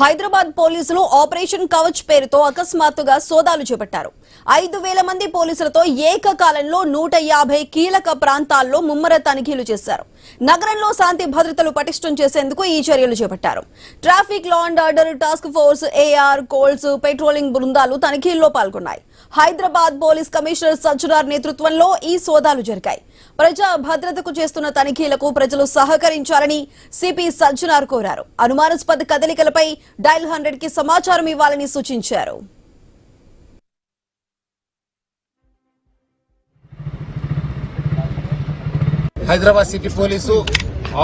హైదరాబాద్ పోలీసులు ఆపరేషన్ కవచ్ పేరుతో అకస్మాత్తుగా సోదాలు చేపట్టారు. 5,000 మంది పోలీసులతో ఏకకాలంలో 150 కీలక ప్రాంతాల్లో ముమ్మర తనిఖీలు చేశారు. నగరంలో శాంతి భద్రతలు పటిష్టం చేసేందుకు ఈ చర్యలు చేపట్టారు. Traffic law and order task force, AR, కోల్స్, పెట్రోలింగ్ బృందాలు తనిఖీల్లో పాల్గొన్నాయి. హైదరాబాద్ పోలీస్ కమిషనర్ సజ్జనార్ నేతృత్వంలో ఈ సోదాలు జరిగాయి. ప్రజా భద్రతకు చేస్తున్న తనిఖీలకు ప్రజలు సహకరించాలని సిపి సజ్జనార్ కోరారు. అనుమానాస్పద కదలికలపై డయల్ 100 కి సమాచారం ఇవ్వాలని సూచించారు. Hyderabad city police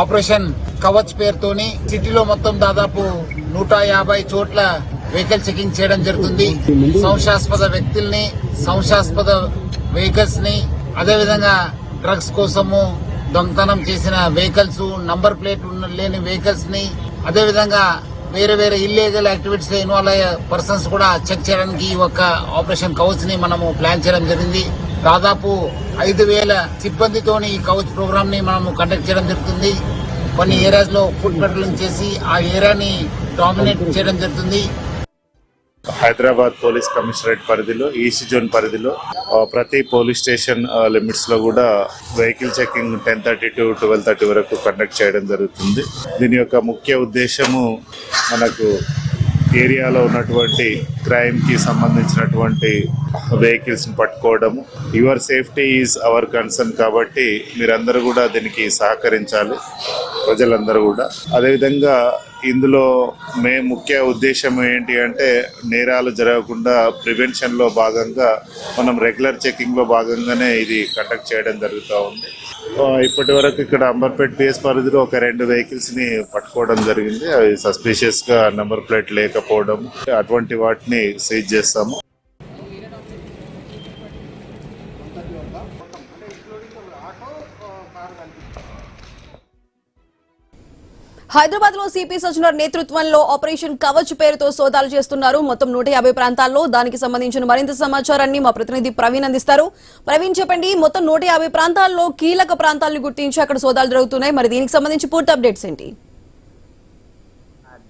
operation Kavach పేరుతోని సిటీలో మొత్తం దాదాపు 150 చోట్ల వెహికల్ చెకింగ్ చేయడం జరుగుతుంది. సంశయాస్పద వ్యక్తుల్ని, సంశయాస్పద వెహికల్స్ ని, అదేవిధంగా డ్రగ్స్ కోసము దొంగతనం చేసిన వెహికల్స్, నంబర్ ప్లేట్ లేని వెహికల్స్ ని, అదేవిధంగా వేరే వేరే ఇల్లీగల్ యాక్టివిటీస్ లో ఇన్వాల్వ్ అయ్యే పర్సన్స్ కూడా చెక్ చేయడానికి ఈ ఒక్క ఆపరేషన్ కవచ్ ని మనము ప్లాన్ చేయడం జరిగింది. దాదాపు 5,000 సిబ్బందితోని ఈ కవచ్ ప్రోగ్రామ్ ని మనము కండక్ట్ చేయడం జరుగుతుంది. కొన్ని ఏరియాస్ లో ఫుడ్ పెట్రోలింగ్ చేసి ఆ ఏరియాని డామినేట్ చేయడం జరుగుతుంది. హైదరాబాద్ పోలీస్ కమిషనరేట్ పరిధిలో, ఈస్ట్ జోన్ పరిధిలో ప్రతి పోలీస్ స్టేషన్ లిమిట్స్ లో కూడా వెహికల్ చెకింగ్ 10:30 to 12:30 వరకు కండక్ట్ చేయడం జరుగుతుంది. దీని యొక్క ముఖ్య ఉద్దేశము మనకు ఏరియాలో ఉన్నటువంటి క్రైమ్ కి సంబంధించినటువంటి వెహికల్స్ ని పట్టుకోవడము. Your safety is our concern కాబట్టి మీరందరూ కూడా దీనికి సహకరించాలి, ప్రజలందరూ కూడా. అదేవిధంగా ఇందులో ముఖ్య ఉద్దేశం ఏంటి అంటే నేరాలు జరగకుండా ప్రివెన్షన్ లో భాగంగా మనం రెగ్యులర్ చెకింగ్ లో భాగంగానే ఇది కండక్ట్ చేయడం జరుగుతూ ఉంది. ఇప్పటి వరకు ఇక్కడ అంబర్పేట్ పిఎస్ పరిధిలో ఒక 2 వెహికల్స్ ని పట్టుకోవడం జరిగింది. అవి సస్పిషియస్ గా నెంబర్ ప్లేట్ లేకపోవడం, అటువంటి వాటిని సీజ్ చేస్తాము. హైదరాబాద్ లో సిపి సజ్జనార్ నేతృత్వంలో ఆపరేషన్ కవచ్ పేరుతో సోదాలు చేస్తున్నారు. మొత్తం 150 ప్రాంతాల్లో. దానికి సంబంధించిన మరింత సమాచారాన్ని మా ప్రతినిధి ప్రవీణ్ అందిస్తారు. ప్రవీణ్, చెప్పండి, మొత్తం 150 ప్రాంతాల్లో కీలక ప్రాంతాలను గుర్తించి అక్కడ సోదాలు జరుగుతున్నాయి. మరి దీనికి సంబంధించి పూర్తి అప్డేట్స్ ఏంటి?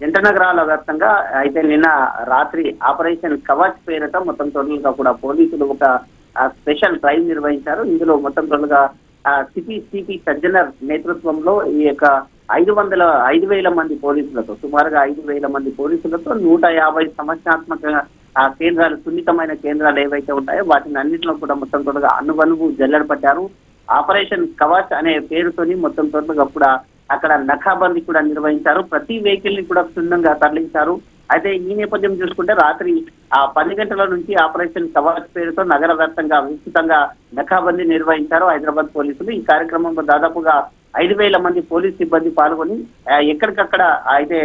జంట నగరాల వ్యాప్తంగా అయితే నిన్న రాత్రి ఆపరేషన్ కవచ్ పేరుతో మొత్తం టోటల్ గా కూడా పోలీసులు ఒక స్పెషల్ డ్రైవ్ నిర్వహించారు. ఇందులో మొత్తం టోటల్ గా సిపి సజ్జనార్ నేతృత్వంలో ఈ యొక్క 5,000 మంది పోలీసులతో, సుమారుగా 5,000 మంది పోలీసులతో 150 సమస్యాత్మక కేంద్రాలు, సున్నితమైన కేంద్రాలు ఏవైతే ఉంటాయో వాటిని అన్నింటిలో కూడా మొత్తం టోటల్గా అణువణువు జల్లెడ పట్టారు. ఆపరేషన్ కవచ్ అనే పేరుతోని మొత్తం టోటల్గా కూడా అక్కడ నఖాబందీ కూడా నిర్వహించారు. ప్రతి వెహికల్ ని కూడా క్షుణ్ణంగా తరలించారు. అయితే ఈ నేపథ్యం చూసుకుంటే రాత్రి 10 గంటల నుంచి ఆపరేషన్ కవచ్ పేరుతో నగర వ్యాప్తంగా విస్తృతంగా నఖాబందీ నిర్వహించారు హైదరాబాద్ పోలీసులు. ఈ కార్యక్రమంలో దాదాపుగా 5,000 మంది పోలీస్ సిబ్బంది పాల్గొని ఎక్కడికక్కడ అయితే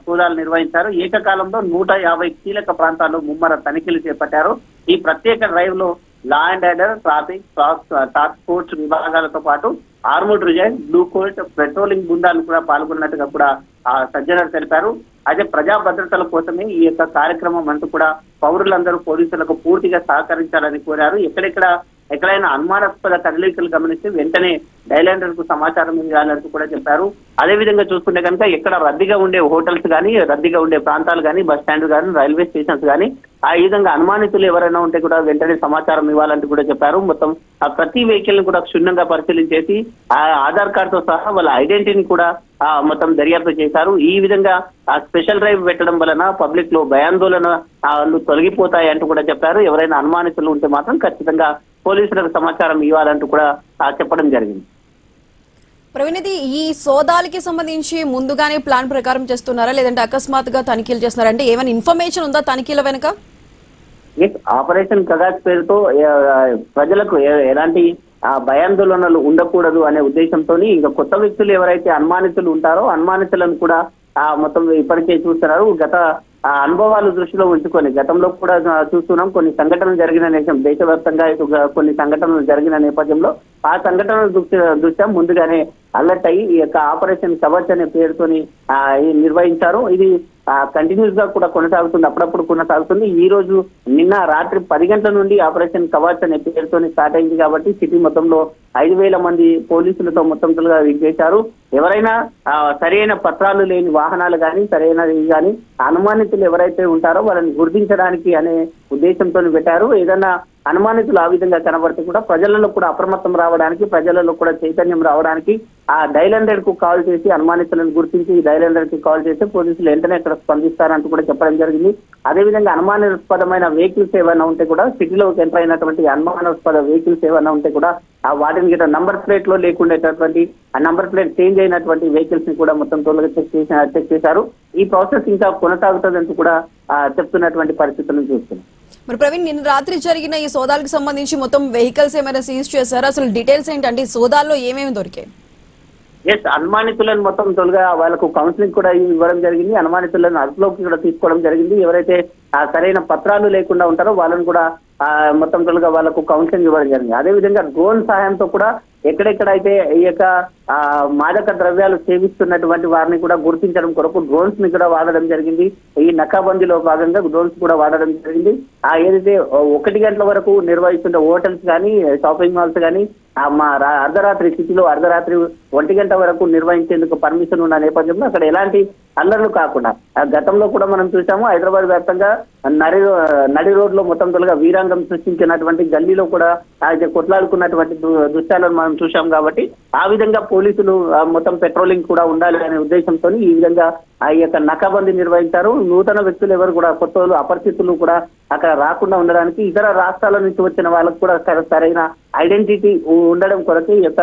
సోదాలు నిర్వహించారు. ఏకకాలంలో 150 కీలక ప్రాంతాల్లో ముమ్మర తనిఖీలు చేపట్టారు. ఈ ప్రత్యేక డ్రైవ్ లో లా and order, traffic, task force విభాగాలతో పాటు armed resign, blue Colt, patrolling బృందాలు కూడా పాల్గొన్నట్టుగా కూడా సజ్జనార్ తెలిపారు. అయితే ప్రజా భద్రతల కోసమే ఈ యొక్క కార్యక్రమం అంటూ కూడా పౌరులందరూ పోలీసులకు పూర్తిగా సహకరించాలని కోరారు. ఎక్కడైనా అనుమానాస్పద కదలికలు గమనిస్తే వెంటనే డయల్ 100 కు సమాచారం ఇవ్వాలంటూ కూడా చెప్పారు. అదేవిధంగా చూసుకుంటే కనుక ఎక్కడ రద్దీగా ఉండే హోటల్స్ కానీ, రద్దీగా ఉండే ప్రాంతాలు కానీ, బస్ స్టాండ్ కానీ, రైల్వే స్టేషన్స్ కానీ ఆ విధంగా అనుమానితులు ఎవరైనా ఉంటే కూడా వెంటనే సమాచారం ఇవ్వాలంటూ కూడా చెప్పారు. మొత్తం ప్రతి వెహికల్ ని కూడా క్షుణ్ణంగా పరిశీలించేసి ఆ ఆధార్ కార్డ్ తో సహా వాళ్ళ ఐడెంటిటీని కూడా మొత్తం దర్యాప్తు చేశారు. ఈ విధంగా ఆ స్పెషల్ డ్రైవ్ పెట్టడం వలన పబ్లిక్ లో భయాందోళనలు తొలగిపోతాయి అంటూ కూడా చెప్పారు. ఎవరైనా అనుమానితులు ఉంటే మాత్రం ఖచ్చితంగా పోలీసులకు సమాచారం ఇవ్వాలంటూ కూడా చెప్పడం జరిగింది. ప్రవీణ్, ఈ సోదాలకి సంబంధించి ముందుగానే ప్లాన్ ప్రకారం చేస్తున్నారా, లేదంటే అకస్మాత్తుగా తనిఖీలు చేస్తున్నారా? అంటే ఏమైనా ఇన్ఫర్మేషన్ ఉందా తనిఖీల వెనుక? ఆపరేషన్ కవచ్ పేరుతో ప్రజలకు ఎలాంటి భయాందోళనలు ఉండకూడదు అనే ఉద్దేశంతో ఇంకా కొత్త వ్యక్తులు ఎవరైతే అనుమానితులు ఉంటారో అనుమానితులను కూడా మొత్తం ఇప్పటికే చూస్తున్నారు. గత అనుభవాలు దృష్టిలో ఉంచుకొని గతంలో కూడా చూస్తున్నాం, కొన్ని సంఘటనలు జరిగిన దేశవ్యాప్తంగా కొన్ని సంఘటనలు జరిగిన నేపథ్యంలో ఆ సంఘటనల దృష్ట్యా ముందుగానే అలర్ట్ అయ్యి ఈ యొక్క ఆపరేషన్ కవచ్ అనే పేరుతోని నిర్వహించారు. ఇది కంటిన్యూస్ గా కూడా కొనసాగుతుంది, అప్పుడప్పుడు కొనసాగుతుంది. ఈ రోజు నిన్న రాత్రి 10 గంటల నుండి ఆపరేషన్ కవచ్ అనే పేరుతో స్టార్ట్ అయింది కాబట్టి సిటీ మొత్తంలో 5,000 మంది పోలీసులతో మొత్తంగా చేశారు. ఎవరైనా సరైన పత్రాలు లేని వాహనాలు కానీ సరైనవి కానీ అనుమానితులు ఎవరైతే ఉంటారో వాళ్ళని గుర్తించడానికి అనే ఉద్దేశంతో పెట్టారు. ఏదైనా అనుమానితులు ఆ విధంగా కనబడితే కూడా ప్రజలలో కూడా అప్రమత్తం రావడానికి, ప్రజలలో కూడా చైతన్యం రావడానికి ఆ డైల్ 100 కు కాల్ చేసి అనుమానితులను గుర్తించి డైల్ 100 కి కాల్ చేస్తే పోలీసులు వెంటనే అక్కడ స్పందిస్తారంటూ కూడా చెప్పడం జరిగింది. అదేవిధంగా అనుమానాస్పదమైన వెహికల్స్ ఏమైనా ఉంటే కూడా సిటీలోకి ఎంటర్ అయినటువంటి అనుమానాస్పద వెహికల్స్ ఏమైనా ఉంటే కూడా ఆ వాటిని గిట్ట నంబర్ ప్లేట్ లో లేకుండేటటువంటి ఆ నంబర్ ప్లేట్ చేంజ్ అయినటువంటి వెహికల్స్ ని కూడా మొత్తం తొలగి చెక్ చేశారు. ఈ ప్రాసెస్ ఇంకా కొనసాగుతుందంటూ కూడా చెప్తున్నటువంటి పరిస్థితులను చూస్తున్నాం. మరి ప్రవీణ్, నిన్న రాత్రి జరిగిన ఈ సోదాలకు సంబంధించి మొత్తం వెహికల్స్ ఏమైనా సీజ్ చేశారు? అసలు డీటెయిల్స్ ఏంటంటే ఈ సోదాల్లో ఏమేమి దొరికాయి? ఎస్, అనుమానితులను మొత్తం తొలుగా వాళ్ళకు కౌన్సిలింగ్ కూడా ఇవ్వడం జరిగింది. అనుమానితులను అదుపులోకి కూడా తీసుకోవడం జరిగింది. ఎవరైతే సరైన పత్రాలు లేకుండా ఉంటారో వాళ్ళని కూడా మొత్తం తొలుగా వాళ్ళకు కౌన్సిలింగ్ ఇవ్వడం జరిగింది. అదేవిధంగా డ్రోన్ సహాయంతో కూడా ఎక్కడెక్కడైతే ఈ యొక్క మాదక ద్రవ్యాలు సేవిస్తున్నటువంటి వారిని కూడా గుర్తించడం కొరకు డ్రోన్స్ ని కూడా వాడడం జరిగింది. ఈ నకాబందీలో భాగంగా డ్రోన్స్ కూడా వాడడం జరిగింది. ఏదైతే 1 గంటల వరకు నిర్వహిస్తున్న హోటల్స్ కానీ షాపింగ్ మాల్స్ కానీ అర్ధరాత్రి సిటీలో అర్ధరాత్రి 1 గంట వరకు నిర్వహించేందుకు పర్మిషన్ ఉన్న నేపథ్యంలో అక్కడ ఎలాంటి అల్లర్లు కాకుండా గతంలో కూడా మనం చూసాము. హైదరాబాద్ వ్యాప్తంగా నడి రోడ్లో మొత్తం తొలగా వీరాంగం సృష్టించినటువంటి గల్లీలో కూడా కొట్లాడుకున్నటువంటి దృశ్యాలను మనం చూసాం. కాబట్టి ఆ విధంగా పోలీసులు మొత్తం పెట్రోలింగ్ కూడా ఉండాలి అనే ఉద్దేశంతో ఈ విధంగా ఈ యొక్క నకాబందీ నిర్వహించారు. నూతన వ్యక్తులు ఎవరు కూడా కొత్త అపరిచితులు కూడా అక్కడ రాకుండా ఉండడానికి ఇతర రాష్ట్రాల నుంచి వచ్చిన వాళ్ళకు కూడా సరైన ఐడెంటిటీ ఉండడం కొరకు ఈ యొక్క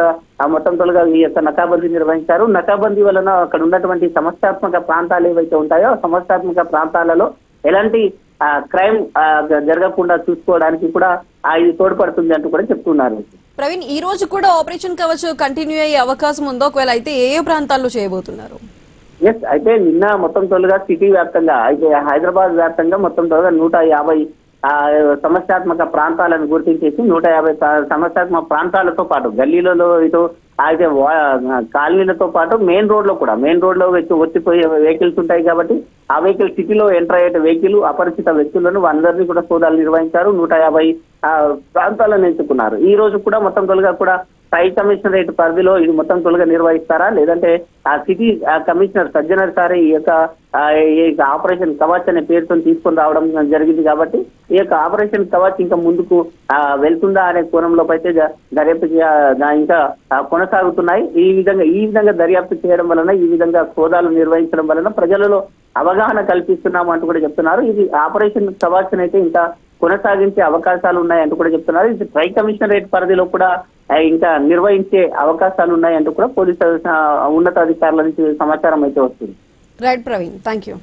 మొత్తం తొలగా ఈ యొక్క నకాబందీ నిర్వహించారు. నకాబందీ వలన అక్కడ ఉన్నటువంటి సమస్యాత్మక ప్రాంతాలు ఏవైతే ఉంటాయో సమస్యాత్మక ప్రాంతాలలో ఎలాంటి క్రైమ్ జరగకుండా చూసుకోవడానికి కూడా ఇది తోడ్పడుతుంది అంటూ కూడా చెప్తున్నారు. ప్రవీణ్, ఈ రోజు కూడా ఆపరేషన్ కవచ్ కంటిన్యూ అయ్యే అవకాశం ఉందో? ఒకవేళ అయితే ఏ ప్రాంతాల్లో చేయబోతున్నారు? ఎస్, అయితే నిన్న మొత్తం తొలుగా సిటీ వ్యాప్తంగా అయితే హైదరాబాద్ వ్యాప్తంగా మొత్తం తొలుగా 150 సమస్యాత్మక ప్రాంతాలను గుర్తించేసి 150 సమస్యాత్మక ప్రాంతాలతో పాటు గల్లీలలో ఇటు అయితే కాలనీలతో పాటు మెయిన్ రోడ్ లో వచ్చిపోయే వెహికల్స్ ఉంటాయి. కాబట్టి ఆ వెహికల్ సిటీలో ఎంటర్ అయ్యే వెహికల్ అపరిచిత వ్యక్తులను అందరినీ కూడా సోదాలు నిర్వహించారు. 150 ప్రాంతాలను ఎంచుకున్నారు. ఈ రోజు కూడా మొత్తం తొలుగా కూడా ట్రై కమిషనరేట్ పరిధిలో ఇది మొత్తం తొలుగా నిర్వహిస్తారా, లేదంటే ఆ సిటీ కమిషనర్ సజ్జనర్ సారే ఈ యొక్క ఆపరేషన్ కవచ్ అనే పేరుతో తీసుకొని రావడం జరిగింది. కాబట్టి ఈ యొక్క ఆపరేషన్ కవచ్ ఇంకా ముందుకు వెళ్తుందా అనే కోణంలో అయితే దర్యాప్తు ఇంకా కొనసాగుతున్నాయి. ఈ విధంగా దర్యాప్తు చేయడం వలన, ఈ విధంగా సోదాలు నిర్వహించడం వలన ప్రజలలో అవగాహన కల్పిస్తున్నాము అంటూ కూడా చెప్తున్నారు. ఇది ఆపరేషన్ కవచ్ అయితే ఇంకా కొనసాగించే అవకాశాలు ఉన్నాయంటూ కూడా చెప్తున్నారు. ఇది ట్రై కమిషనరేట్ పరిధిలో కూడా ఇంకా నిర్వహించే అవకాశాలు ఉన్నాయంటూ కూడా పోలీసు ఉన్నతాధికారుల నుంచి సమాచారం అయితే వస్తుంది. Right Praveen, thank you.